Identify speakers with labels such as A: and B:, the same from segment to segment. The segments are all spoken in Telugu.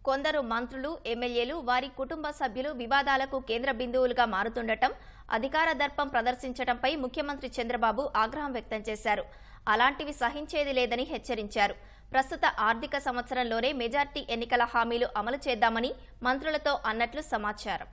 A: కొందరు మంత్రులు, ఎమ్మెల్యేలు, వారి కుటుంబ సభ్యులు వివాదాలకు కేంద్ర బిందువులుగా మారుతుండటం, అధికార దర్పం ప్రదర్శించడంపై ముఖ్యమంత్రి చంద్రబాబు ఆగ్రహం వ్యక్తం చేశారు. అలాంటివి సహించేది లేదని హెచ్చరించారు. ప్రస్తుత ఆర్థిక సంవత్సరంలోనే మెజార్టీ ఎన్నికల హామీలు అమలు చేద్దామని మంత్రులతో అన్నట్లు సమాచారం.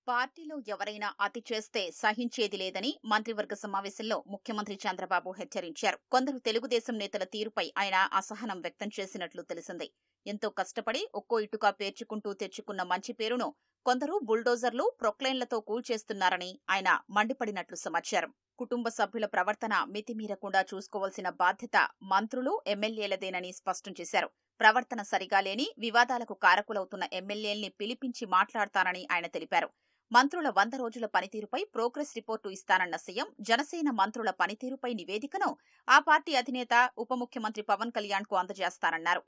B: పార్టీలో ఎవరైనా అతి చేస్తే సహించేది లేదని మంత్రివర్గ సమావేశంలో ముఖ్యమంత్రి చంద్రబాబు హెచ్చరించారు. కొందరు తెలుగుదేశం నేతల తీరుపై ఆయన అసహనం వ్యక్తం చేసినట్లు తెలిసింది. ఎంతో కష్టపడి ఒక్కో ఇటుక పేర్చుకుంటూ తెచ్చుకున్న మంచి పేరును కొందరు బుల్డోజర్లు, ప్రొక్లైన్లతో కూల్చేస్తున్నారని ఆయన మండిపడినట్లు సమాచారం. కుటుంబ సభ్యుల ప్రవర్తన మితిమీరకుండా చూసుకోవాల్సిన బాధ్యత మంత్రులు, ఎమ్మెల్యేలదేనని స్పష్టం చేశారు. ప్రవర్తన సరిగా లేని, వివాదాలకు కారకులవుతున్న ఎమ్మెల్యేల్ని పిలిపించి మాట్లాడతానని ఆయన తెలిపారు. మంత్రుల 100 రోజుల పనితీరుపై ప్రోగ్రెస్ రిపోర్టు ఇస్తానన్న సీఎం, జనసేన మంత్రుల పనితీరుపై నివేదికను ఆ పార్టీ అధినేత, ఉప ముఖ్యమంత్రి పవన్ కళ్యాణ్ కు అందజేస్తారన్నారు.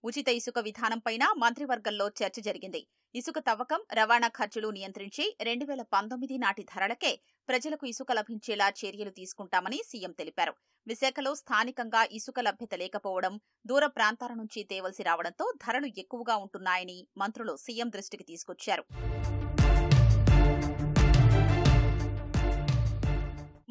B: ఉచిత ఇసుక విధానంపైన మంత్రివర్గంలో చర్చ జరిగింది. ఇసుక తవ్వకం, రవాణా ఖర్చులు నియంత్రించి 2019 నాటి ధరలకే ప్రజలకు ఇసుక లభించేలా చర్యలు తీసుకుంటామని సీఎం తెలిపారు. విశాఖలో స్థానికంగా ఇసుక లభ్యత లేకపోవడం, దూర ప్రాంతాల నుంచి తేవలసి రావడంతో ధరలు ఎక్కువగా ఉంటున్నాయని మంత్రులు సీఎం దృష్టికి తీసుకొచ్చారు.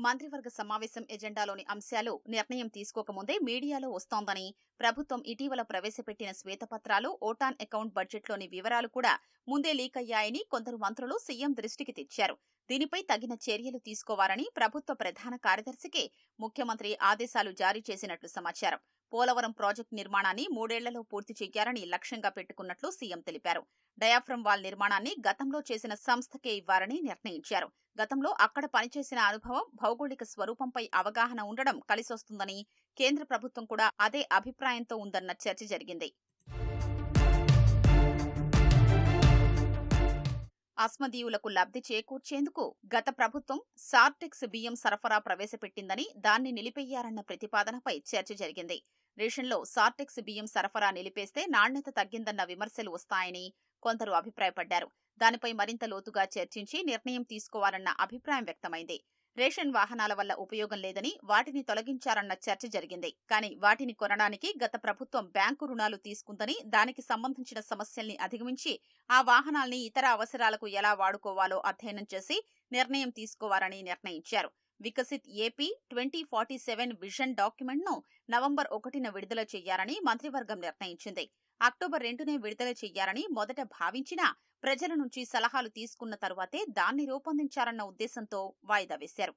B: మంత్రివర్గ సమావేశం ఎజెండాలోని అంశాలు నిర్ణయం తీసుకోకముందే మీడియాలో వస్తోందని, ప్రభుత్వం ఇటీవల ప్రవేశపెట్టిన శ్వేతపత్రాలు, ఓటాన్ అకౌంట్ బడ్జెట్లోని వివరాలు కూడా ముందే లీక్ అయ్యాయని కొందరు మంత్రులు సీఎం దృష్టికి తెచ్చారు. దీనిపై తగిన చర్యలు తీసుకోవాలని ప్రభుత్వ ప్రధాన కార్యదర్శికి ముఖ్యమంత్రి ఆదేశాలు జారీ చేసినట్లు సమాచారం. పోలవరం ప్రాజెక్టు నిర్మాణాన్ని 3 ఏళ్లలో పూర్తి చేయాలని లక్ష్యంగా పెట్టుకున్నట్లు సీఎం తెలిపారు. డయాఫ్రమ్ వాల్ నిర్మాణాన్ని గతంలో చేసిన సంస్థకే ఇవ్వాలని నిర్ణయించారు. గతంలో అక్కడ పనిచేసిన అనుభవం, భౌగోళిక స్వరూపంపై అవగాహన ఉండడం కలిసొస్తుందని, కేంద్ర ప్రభుత్వం కూడా అదే అభిప్రాయంతో ఉందన్న చర్చ జరిగింది. అస్మదీయులకు లబ్ధి చేకూర్చేందుకు గత ప్రభుత్వం సార్టెక్స్ బియ్యం సరఫరా ప్రవేశపెట్టిందని, దాన్ని నిలిపేయారన్న ప్రతిపాదనపై చర్చ జరిగింది. రేషన్లో సార్టెక్స్ బియ్యం సరఫరా నిలిపేస్తే నాణ్యత తగ్గిందన్న విమర్శలు వస్తాయని కొందరు అభిప్రాయపడ్డారు. దానిపై మరింత లోతుగా చర్చించి నిర్ణయం తీసుకోవాలన్న అభిప్రాయం వ్యక్తమైంది. రేషన్ వాహనాల వల్ల ఉపయోగం లేదని, వాటిని తొలగించారన్న చర్చ జరిగింది. కానీ వాటిని కొనడానికి గత ప్రభుత్వం బ్యాంకు రుణాలు తీసుకుందని, దానికి సంబంధించిన సమస్యల్ని అధిగమించి ఆ వాహనాల్ని ఇతర అవసరాలకు ఎలా వాడుకోవాలో అధ్యయనం చేసి నిర్ణయం తీసుకోవాలని నిర్ణయించారు. వికసిత్ ఏపీ 2047 విజన్ డాక్యుమెంట్ను నవంబర్ 1న విడుదల చేయాలని మంత్రివర్గం నిర్ణయించింది. అక్టోబర్ 2నే విడుదల చేయాలని మొదట భావించినా ప్రజల నుంచి సలహాలు తీసుకున్న తరువాతే దాన్ని రూపొందించారన్న ఉద్దేశంతో వాయిదా వేశారు.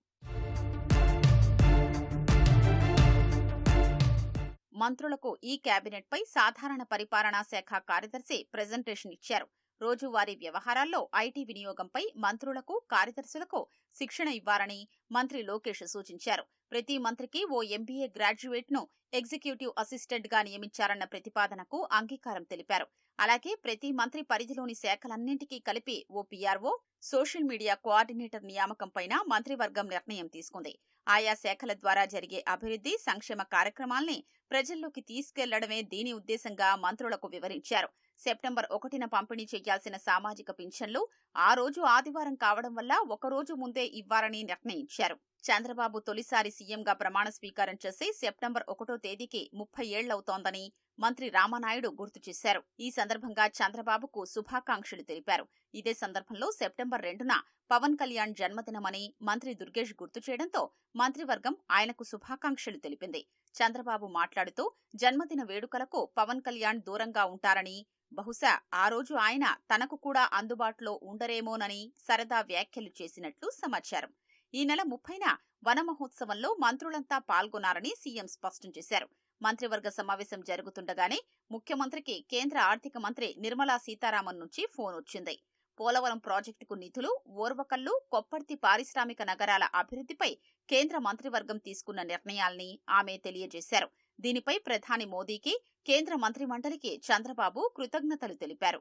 B: మంత్రులకు ఈ కేబినెట్పై సాధారణ పరిపాలనా శాఖ కార్యదర్శి ప్రెజెంటేషన్ ఇచ్చారు. రోజువారీ వ్యవహారాల్లో ఐటీ వినియోగంపై మంత్రులకు, కార్యదర్శులకు శిక్షణ ఇవ్వాలని మంత్రి లోకేష్ సూచించారు. ప్రతి మంత్రికి ఓ ఎంబీఏ గ్రాడ్యుయేట్ను ఎగ్జిక్యూటివ్ అసిస్టెంట్గా నియమించారన్న ప్రతిపాదనకు అంగీకారం తెలిపారు. అలాగే ప్రతి మంత్రి పరిధిలోని శాఖలన్నింటికీ కలిపి ఓ పీఆర్ఓ, సోషల్ మీడియా కోఆర్డినేటర్ నియామకంపైన మంత్రివర్గం నిర్ణయం తీసుకుంది. ఆయా శాఖల ద్వారా జరిగే అభివృద్ధి, సంక్షేమ కార్యక్రమాల్ని ప్రజల్లోకి తీసుకెళ్లడమే దీని ఉద్దేశంగా మంత్రులకు వివరించారు. సెప్టెంబర్ 1న పంపిణీ చేయాల్సిన సామాజిక పింఛన్లు ఆ రోజు ఆదివారం కావడం వల్ల ఒకరోజు ముందే ఇవ్వాలని నిర్ణయించారు. చంద్రబాబు తొలిసారి సీఎంగా ప్రమాణ స్వీకారం చేసి సెప్టెంబర్ 1వ తేదీకి 30 ఏళ్లవుతోందని మంత్రి రామానాయుడు గుర్తు చేశారు. ఈ సందర్భంగా చంద్రబాబుకు శుభాకాంక్షలు తెలిపారు. ఇదే సందర్భంలో సెప్టెంబర్ 2న పవన్ కళ్యాణ్ జన్మదినమని మంత్రి దుర్గేష్ గుర్తు చేయడంతో మంత్రివర్గం ఆయనకు శుభాకాంక్షలు తెలిపింది. చంద్రబాబు మాట్లాడుతూ జన్మదిన వేడుకలకు పవన్ కళ్యాణ్ దూరంగా ఉంటారని, బహుశా ఆ రోజు ఆయన తనకు కూడా అందుబాటులో ఉండరేమోనని సరదా వ్యాఖ్యలు చేసినట్లు సమాచారం. ఈ నెల 30న వన మహోత్సవంలో మంత్రులంతా పాల్గొన్నారని సీఎం స్పష్టం చేశారు. మంత్రివర్గ సమావేశం జరుగుతుండగానే ముఖ్యమంత్రికి కేంద్ర ఆర్థిక మంత్రి నిర్మలా సీతారామన్ నుంచి ఫోన్ వచ్చింది. పోలవరం ప్రాజెక్టుకు నిధులు, ఓర్వకల్లు, కొప్పర్తి పారిశ్రామిక నగరాల అభివృద్ధిపై కేంద్ర మంత్రివర్గం తీసుకున్న నిర్ణయాల్ని ఆమె తెలియజేశారు. దీనిపై ప్రధాని మోదీకి, కేంద్ర మంత్రిమండలికి చంద్రబాబు కృతజ్ఞతలు తెలిపారు.